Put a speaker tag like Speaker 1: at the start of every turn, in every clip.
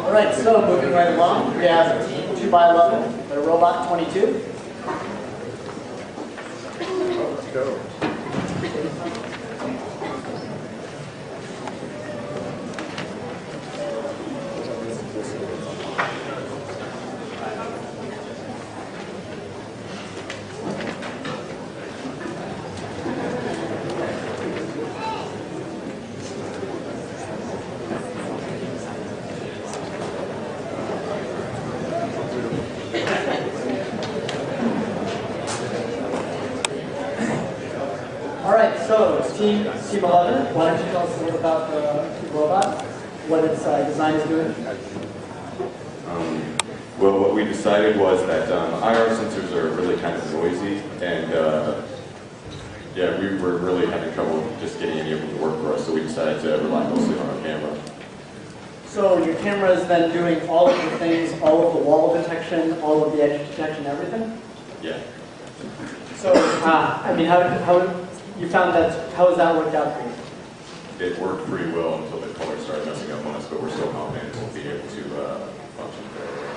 Speaker 1: All right, so moving right along, we have team 2x11, the robot 22.
Speaker 2: Let's go.
Speaker 1: So, team 11, why don't you tell us a little about the robot, what its design is doing?
Speaker 3: Well, what we decided was that IR sensors are really kind of noisy, and yeah, we were really having trouble just getting any of them to work for us, so we decided to rely mostly on our camera.
Speaker 1: So your camera is then doing all of the things, all of the wall detection, all of the edge detection, everything?
Speaker 3: Yeah.
Speaker 1: So, I mean, how you found that, how has that worked out for you?
Speaker 3: It worked pretty well until the color started messing up on us, but we're still confident we'll be able to function very well.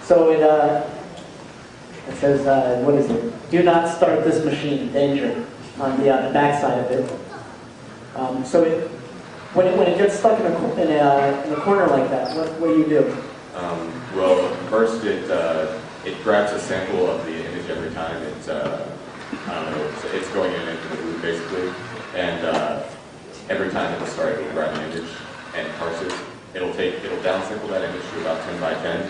Speaker 1: So it says, what is it? Do not start this machine, danger, on the back side of it. So when it gets stuck in a corner like that, what do you do?
Speaker 3: Well, first it grabs a sample of the image every time it's, I don't know, it's going in into the loop basically, and every time it'll start, it'll grab an image and parse it. It'll downsample that image to about 10 by 10.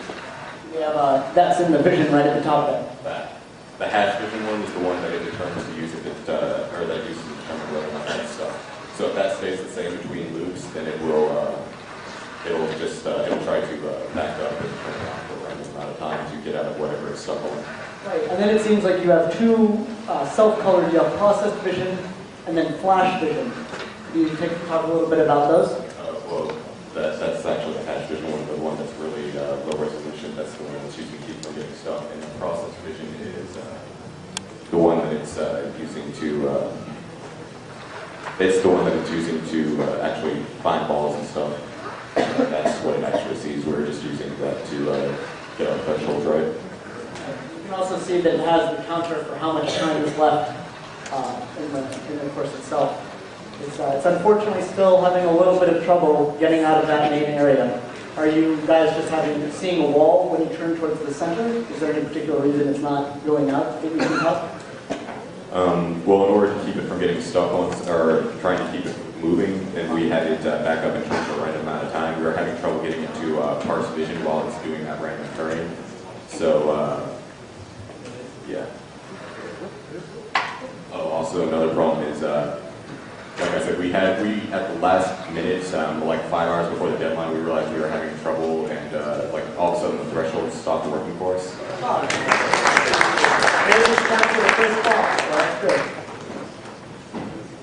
Speaker 1: We have, that's in the vision right at the top there.
Speaker 3: The hash vision one is the one that it determines to use if it, or that it uses to determine whether or not that's stuck. So if that stays the same between loops, then it will, it'll try to back up and turn it on for a random amount of time to get out of whatever it's stuck on.
Speaker 1: Right, and then it seems like you have two self-colored, you have processed vision and then flash vision. Can you talk a little bit about those?
Speaker 3: Well, that's actually the hash vision one, the one that's really low resolution. That's the one that's using to keep from getting stuck. And the process vision is the one that it's using to. It's the one that it's using to actually find balls and stuff. That's what it actually sees. We're just using that to get our thresholds right.
Speaker 1: You can also see that it has the counter for how much time is left in the course itself. It's unfortunately still having a little bit of trouble getting out of that main area. Are you guys just seeing a wall when you turn towards the center? Is there any particular reason it's not going out that you can help?
Speaker 3: Well, in order to keep it from getting stuck on, or trying to keep it moving, and we had it back up and turn for a random amount of time, we were having trouble getting it to parse vision while it's doing that random turning. So, yeah. Oh, also another problem is, like I said, we at the last minute, like 5 hours before the deadline, we realized we were having trouble, and like all of a sudden the threshold stopped working for us. That's
Speaker 1: good.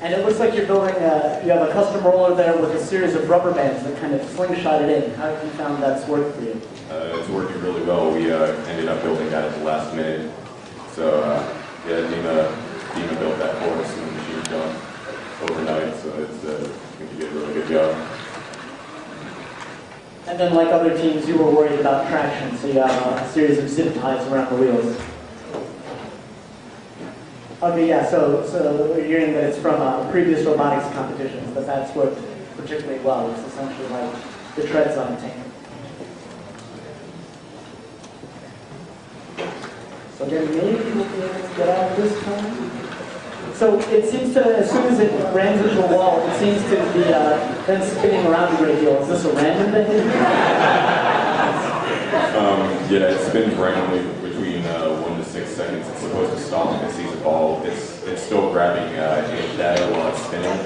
Speaker 1: And it looks like you're building you have a custom roller there with a series of rubber bands that kind of slingshot it in. How have you found that's worked for you?
Speaker 3: It's working really well. We ended up building that at the last minute. So, yeah, Dima built that for us and the machine's done overnight, so I think you did a really good job.
Speaker 1: And then like other teams, you were worried about traction, so you have a series of zip ties around the wheels. Okay, yeah, so we're hearing that it's from previous robotics competitions, that that's worked particularly well. It's essentially like the treads on a tank. So then maybe we'll be able to get out of this time. So it seems to, as soon as it rams into the wall, it seems to be then spinning around a great deal. Is this a random thing?
Speaker 3: Yeah, it spins randomly between 1 to 6 seconds. It's supposed to stop when it sees a ball. It's still grabbing image data while it's spinning.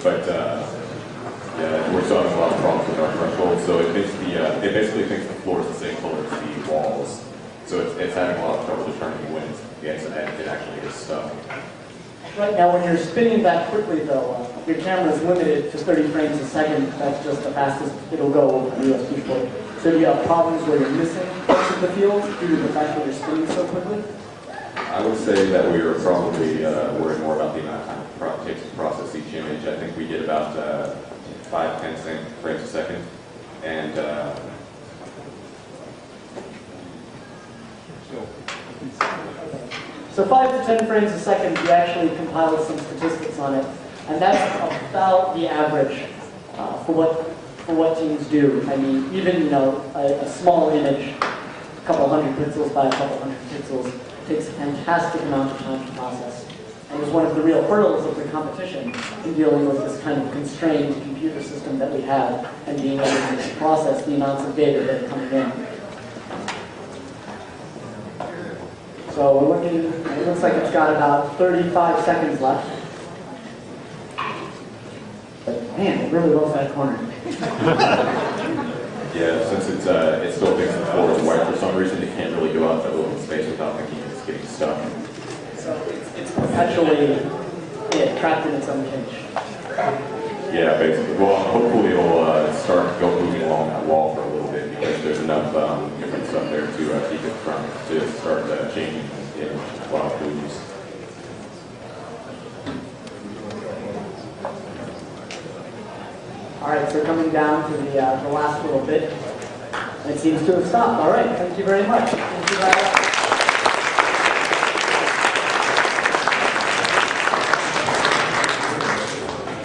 Speaker 3: But yeah, we're still having a lot of problems with our threshold. So it basically thinks the floor is the same color as the walls. So it's having a lot of trouble determining when it actually gets stuck.
Speaker 1: Right now, when you're spinning that quickly, though, your camera is limited to 30 frames a second. That's just the fastest it'll go over the USB port. So do you have problems where you're missing parts of the field due to the fact that you're spinning so quickly?
Speaker 3: I would say that we are probably worried more about the amount of time it takes to process each image. I think we get about 5-10 frames a second, and
Speaker 1: So 5 to 10 frames a second, we actually compiled some statistics on it, and that's about the average for what teams do. I mean, even a small image, a couple hundred pixels by a couple hundred pixels, takes a fantastic amount of time to process. And it was one of the real hurdles of the competition in dealing with this kind of constrained computer system that we have and being able to process the amounts of data that are coming in. So we're looking, it looks like it's got about 35 seconds left. But man, it really loves that corner.
Speaker 3: yeah, since it still thinks the floor is white for some reason, it can't really go out that little space without thinking it's getting stuck.
Speaker 1: So it's perpetually trapped in its own cage.
Speaker 3: Yeah, basically. Well, hopefully it'll start moving along that wall for a little bit because there's enough different stuff there to keep it from to start changing while it moves.
Speaker 1: All right, so coming down to the last little bit, it seems to have stopped. All right, thank you very much. Thank you very much.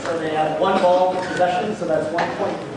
Speaker 1: So they have one ball in possession, so that's 1 point.